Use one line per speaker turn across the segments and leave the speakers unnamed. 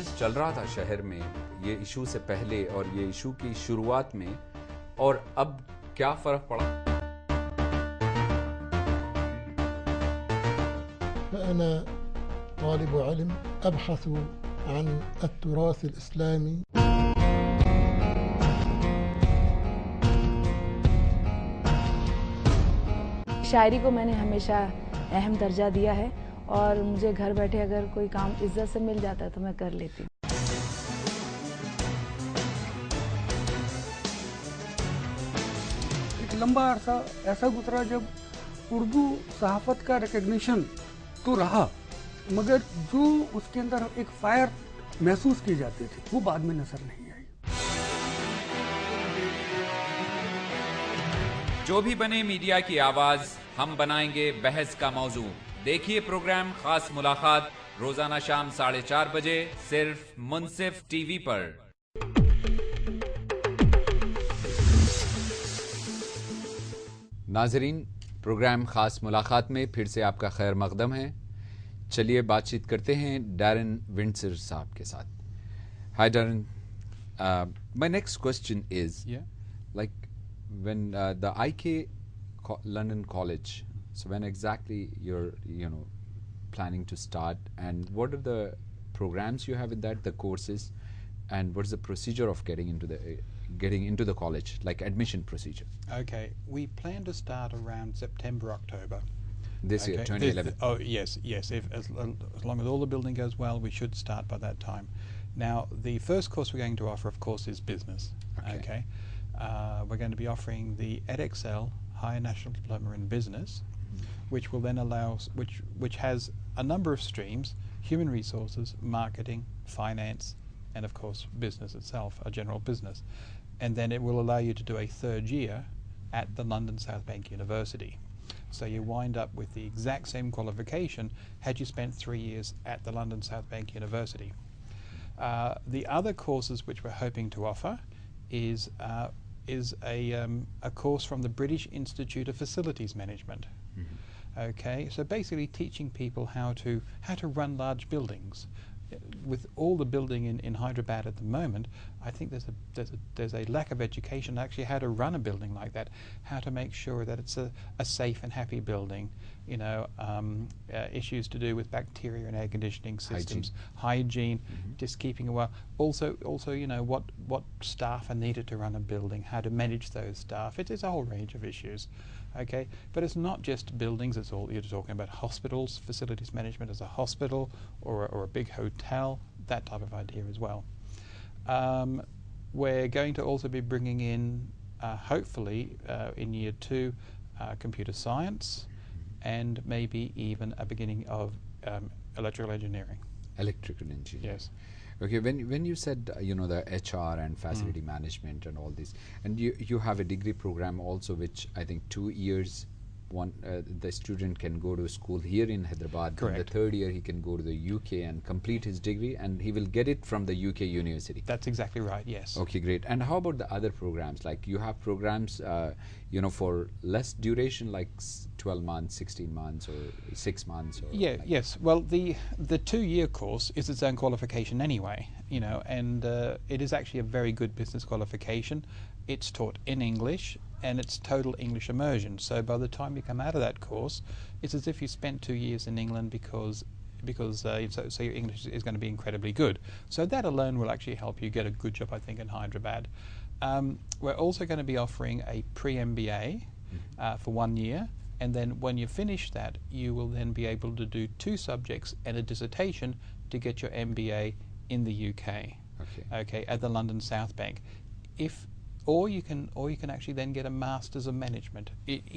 Crisis चल रहा था शहर में ये इशू से पहले और ये इशू की शुरुआत में, और अब क्या फ़र्क पड़ा?
فأنا طالب علم أبحث عن التراث الإسلامي.
शायरी को मैंने हमेशा अहम दर्जा दिया है और मुझे घर बैठे अगर कोई काम इज्जत से मिल जाता है तो मैं कर लेती हूँ।
एक लंबा अरसा ऐसा गुजरा जब उर्दू सहाफ़त का रिकग्निशन तो रहा, मगर जो उसके अंदर एक फायर महसूस की जाती थी वो बाद में नजर नहीं आई।
जो भी बने मीडिया की आवाज, हम बनाएंगे बहस का मौजू। देखिए प्रोग्राम खास मुलाकात रोजाना शाम 4:30 बजे सिर्फ मुनसिफ टीवी पर। नाजरीन, प्रोग्राम खास मुलाकात में फिर से आपका खैर मकदम है। चलिए बातचीत करते हैं डैरन विंडसर साहब के साथ। Hi Darren, my next question is like when the IK London College, so when exactly you're planning to start, and what are the programs you have in that, the courses, and what's the procedure of getting into the college, like admission procedure?
Okay, we plan to start around September, October.
This year, 2011.
Oh yes. If as long as all the building goes well, we should start by that time. Now, the first course we're going to offer, of course, is business. Okay. We're going to be offering the EdXL Higher National Diploma in Business, which will then allow which has a number of streams: human resources, marketing, finance, and of course business itself, a general business. And then it will allow you to do a third year at the London South Bank University. So you wind up with the exact same qualification had you spent 3 years at the London South Bank University. The other courses which we're hoping to offer is a course from the British Institute of Facilities Management. Okay, so basically teaching people how to run large buildings. With all the building in Hyderabad at the moment, I think there's a lack of education actually how to run a building like that, how to make sure that it's a safe and happy building. Issues to do with bacteria and air conditioning systems, hygiene, just keeping it well. Also, what staff are needed to run a building, how to manage those staff. It is a whole range of issues. Okay, but it's not just buildings. It's all you're talking about: hospitals, facilities management as a hospital or a big hotel, that type of idea as well. We're going to also be bringing in, hopefully, in year 2, computer science, and maybe even a beginning of electrical engineering.
Electrical engineering.
Yes.
Okay, when you said the HR and facility management and all this, and you have a degree program also, which I think 2 years the student can go to school here in Hyderabad.
Correct.
And the third year he can go to the UK and complete his degree, and he will get it from the UK university.
That's exactly right, yes.
Okay, great. And how about the other programs? Like you have programs for less duration, like 12 months, 16 months, or 6 months? Or
Yes. Well, the 2-year course is its own qualification anyway, and it is actually a very good business qualification. It's taught in English, and it's total English immersion. So by the time you come out of that course, it's as if you spent 2 years in England because so your English is going to be incredibly good. So that alone will actually help you get a good job, I think, in Hyderabad. We're also going to be offering a pre-MBA for 1 year, and then when you finish that, you will then be able to do 2 subjects and a dissertation to get your MBA in the UK. Okay, at the London South Bank. Or you can actually then get a Masters of Management.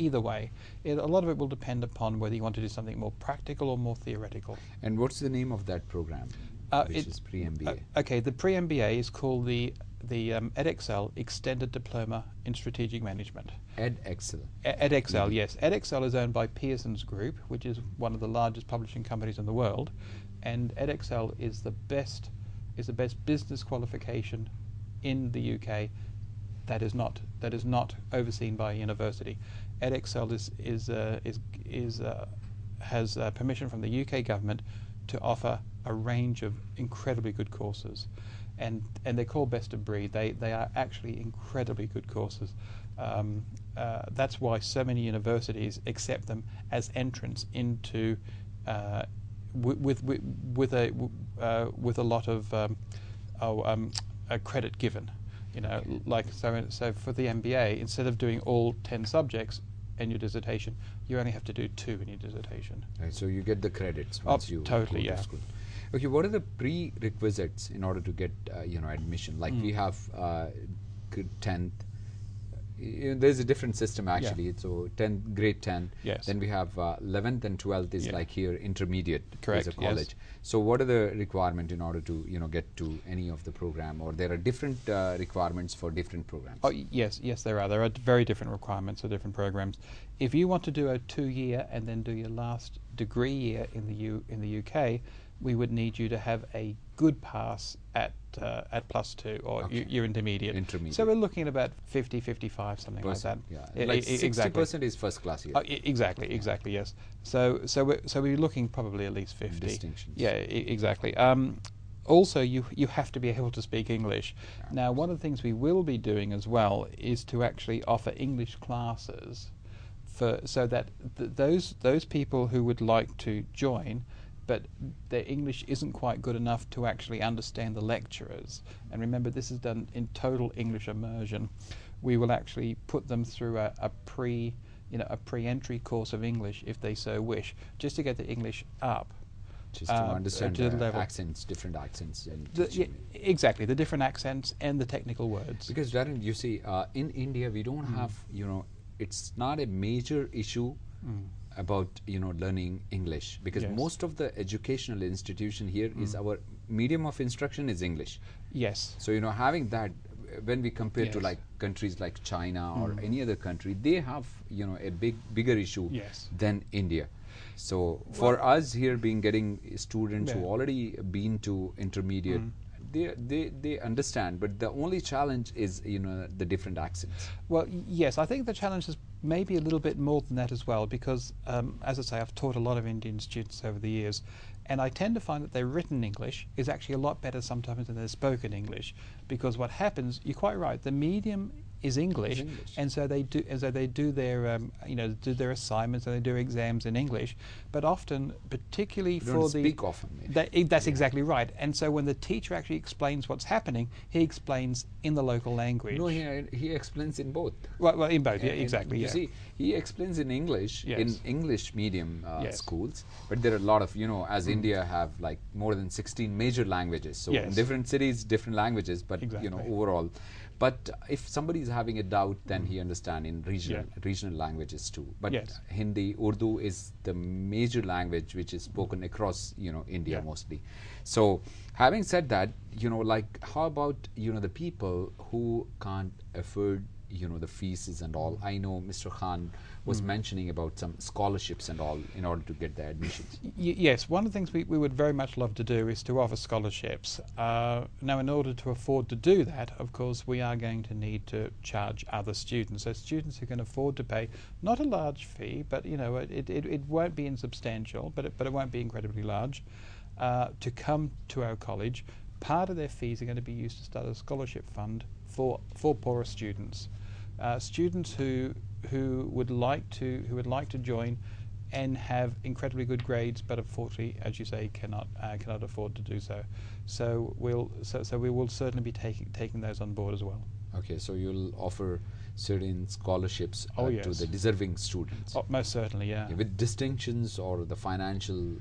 Either way, a lot of it will depend upon whether you want to do something more practical or more theoretical.
And what's the name of that program, which is pre-MBA?
Okay, the pre-MBA is called the EdXL Extended Diploma in Strategic Management.
EdXL.
EdXL, yes. EdXL is owned by Pearson's Group, which is one of the largest publishing companies in the world, and EdXL is the best business qualification in the UK. That is not overseen by a university. EdXL has permission from the UK government to offer a range of incredibly good courses, and they're called best of breed. They are actually incredibly good courses. That's why so many universities accept them as entrance into with a lot of a credit given. You know, like so for the MBA, instead of doing all 10 subjects in your dissertation, you only have to do 2 in your dissertation.
Right, so you get the credits once you
totally,
go to
yeah.
school. Okay, what are the prerequisites in order to get admission? Like we have 10th. There's a different system actually. So grade 10.
Yes.
Then we have 11th and 12th is like here intermediate.
Correct,
as a college.
yes.
So what are the requirements in order to get to any of the program, or there are different requirements for different programs?
Oh yes, there are. There are very different requirements for different programs. If you want to do a 2-year and then do your last degree year in the UK, we would need you to have a good pass at +2 or your intermediate. So we're looking at about 50, 55, something like that.
Yeah, like 60% is first class here.
Exactly, yes. So we're looking probably at least 50.
Distinctions.
Yeah, exactly. Also, you have to be able to speak English. Now, one of the things we will be doing as well is to actually offer English classes so that those people who would like to join, but their English isn't quite good enough to actually understand the lecturers. And remember, this is done in total English immersion. We will actually put them through a pre-entry course of English, if they so wish, just to get the English up.
Just to understand
to the level.
accents, different accents. And
exactly, the different accents and the technical words.
Because Darren, you see, in India we don't have, it's not a major issue about learning English, because most of the educational institution here is our medium of instruction is English.
Yes.
So having that, when we compare to like countries like China or any other country, they have a bigger issue than India. So for us here, getting students who already been to intermediate, they understand, but the only challenge is the different accents.
Well, yes, I think the challenge is maybe a little bit more than that as well, because as I say, I've taught a lot of Indian students over the years, and I tend to find that their written English is actually a lot better sometimes than their spoken English, because what happens, you're quite right, the medium is English, and so they do their do their assignments and they do exams in English, but often, particularly
they don't speak often.
That's exactly right. And so when the teacher actually explains what's happening, he explains in the local language.
No, he explains in both.
Well, in both, yeah, exactly.
You see, he explains in English in English medium schools, but there are a lot of as India have like more than 16 major languages. So in different cities, different languages, but overall. But if somebody is having a doubt, then he understands in regional languages too. But Hindi, Urdu is the major language which is spoken across India mostly. So having said that, like how about the people who can't afford the fees and all? I know Mr. Khan was mentioning about some scholarships and all in order to get the admissions.
Yes, one of the things we would very much love to do is to offer scholarships. Now, in order to afford to do that, of course, we are going to need to charge other students. So students who can afford to pay not a large fee, but it won't be insubstantial, but it won't be incredibly large, to come to our college. Part of their fees are going to be used to start a scholarship fund for poorer students. Students who would like to join and have incredibly good grades, but unfortunately, as you say, cannot afford to do so. So we will certainly be taking those on board as well.
Okay, so you'll offer certain scholarships to the deserving students.
Oh, most certainly, yeah.
With distinctions or the financial,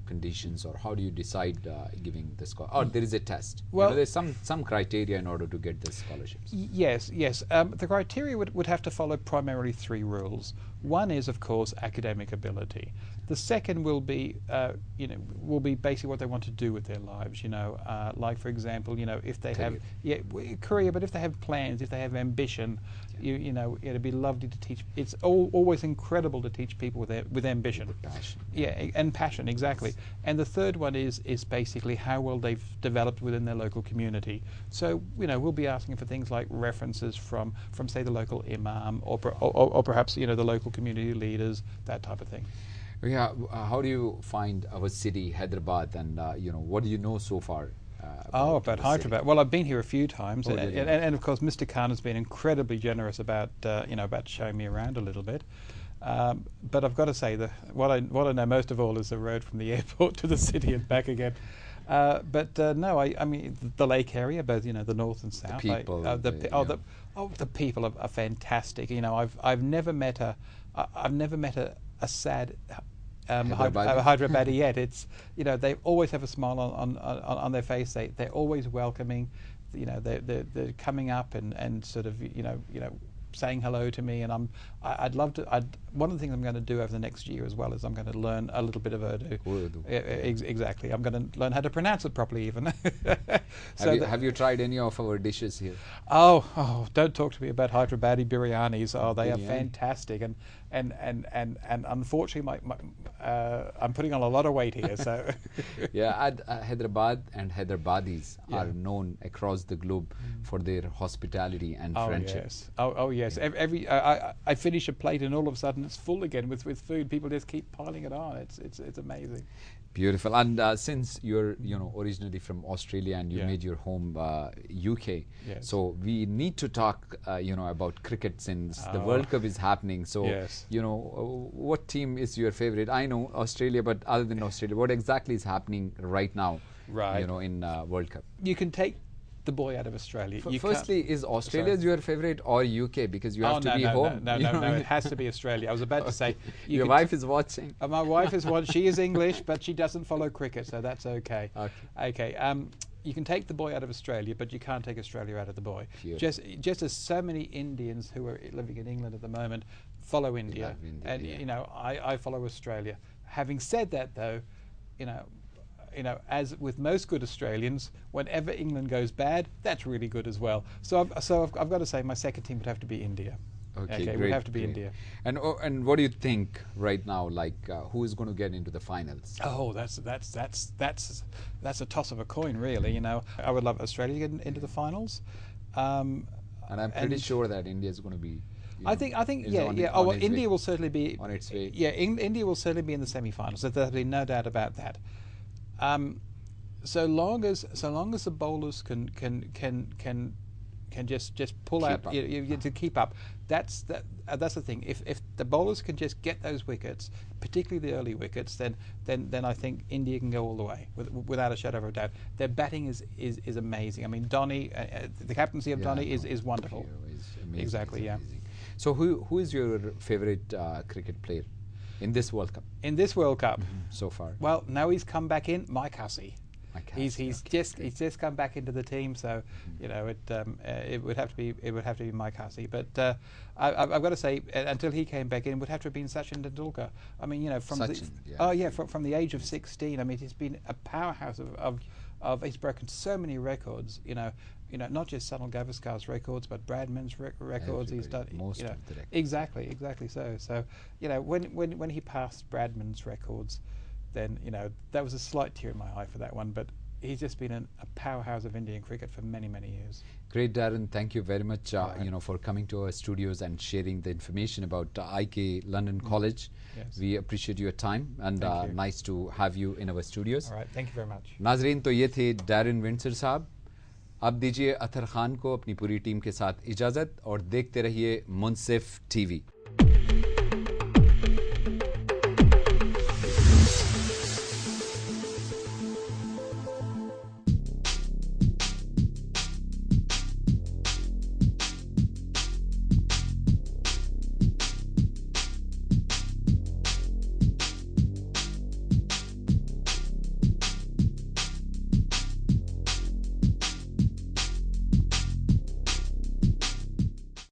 conditions, or how do you decide giving the scholarship? Or there is a test.
Well,
there's some criteria in order to get the scholarships.
Yes. The criteria would have to follow primarily 3 rules. One is, of course, academic ability. The second will be basically what they want to do with their lives. Like for example, if they have career, but if they have plans, if they have ambition, it'd be lovely to teach. It's always incredible to teach people with ambition,
with passion.
Yeah, and passion, exactly. And the third one is basically how well they've developed within their local community. So we'll be asking for things like references from say the local imam or perhaps the local community leaders, that type of thing.
Yeah, how do you find our city, Hyderabad, and what do you know so far?
About
our city?
Hyderabad. Well, I've been here a few times,
Oh,
and,
did you?
and of course, Mr. Khan has been incredibly generous about about showing me around a little bit. But I've got to say that what I know most of all is the road from the airport to the city and back again. No, I mean the lake area, both the north and south.
The people,
The people are fantastic. I've never met a sad Hyderabadi yet. It's they always have a smile on their face. They're always welcoming. They're coming up and sort of saying hello to me, and I'd love to. One of the things I'm going to do over the next year as well is I'm going to learn a little bit of Urdu. Exactly. I'm going to learn how to pronounce it properly even.
Have you tried any of our dishes here?
Oh, don't talk to me about Hyderabadi biryanis. Oh, they are fantastic, and unfortunately I'm putting on a lot of weight here. So
yeah, Hyderabad and Hyderabadis are known across the globe for their hospitality and friendship.
Yes. Oh yes. I finish a plate and all of a sudden it's full again with food. People just keep piling it on. It's amazing.
Beautiful. And since you're originally from Australia and you made your home UK, so we need to talk about cricket since the World Cup is happening. So what team is your favorite? I know Australia, but other than Australia, what exactly is happening right now?
Right.
In World Cup.
You can take the boy out of Australia.
Firstly, is Australia your favorite or UK? Because you have to be home.
No, it has to be Australia. I was about to say.
Your wife is watching.
My wife is watching. She is English, but she doesn't follow cricket, so that's okay. Okay. You can take the boy out of Australia, but you can't take Australia out of the boy. Just as so many Indians who are living in England at the moment follow India, and I follow Australia. Having said that, though, as with most good Australians, whenever England goes bad, that's really good as well. So I've got to say my second team would have to be India.
Okay,
it would have to be India.
And what do you think right now? Like who is going to get into the finals?
Oh, that's a toss of a coin, really. I would love Australia to get into the finals.
And I'm pretty sure that India is going to be.
I think India will certainly be
on its way.
Yeah, India will certainly be in the semi-finals. There'll be no doubt about that. So long as the bowlers can just pull out to keep up, that's the thing. If the bowlers can just get those wickets, particularly the early wickets, then I think India can go all the way without a shadow of a doubt. Their batting is amazing. I mean, Dhoni, the captaincy of Dhoni is wonderful.
Amazing,
exactly, yeah.
Amazing. So who is your favorite cricket player in this World Cup?
In this World Cup,
so far.
Well, now he's come back in, Mike Hussey. He's just come back into the team, so it would have to be Mike Hussey. But I've got to say, until he came back in, it would have to have been Sachin Tendulkar. I mean, from the age of 16. I mean, he's been a powerhouse of he's broken so many records. Not just Sunil Gavaskar's records, but Bradman's records. He's done
most of the records.
Exactly. So when he passed Bradman's records, then that was a slight tear in my eye for that one. But he's just been a powerhouse of Indian cricket for many years.
Great, Darren. Thank you very much. For coming to our studios and sharing the information about IK London College.
Yes.
We appreciate your time and nice to have you in our studios.
All right. Thank you very much.
नाजरीन, तो ये थे Darren Windsor साहब. अब दीजिए अथर खान को अपनी पूरी टीम के साथ इजाज़त और देखते रहिए मुंसिफ टीवी.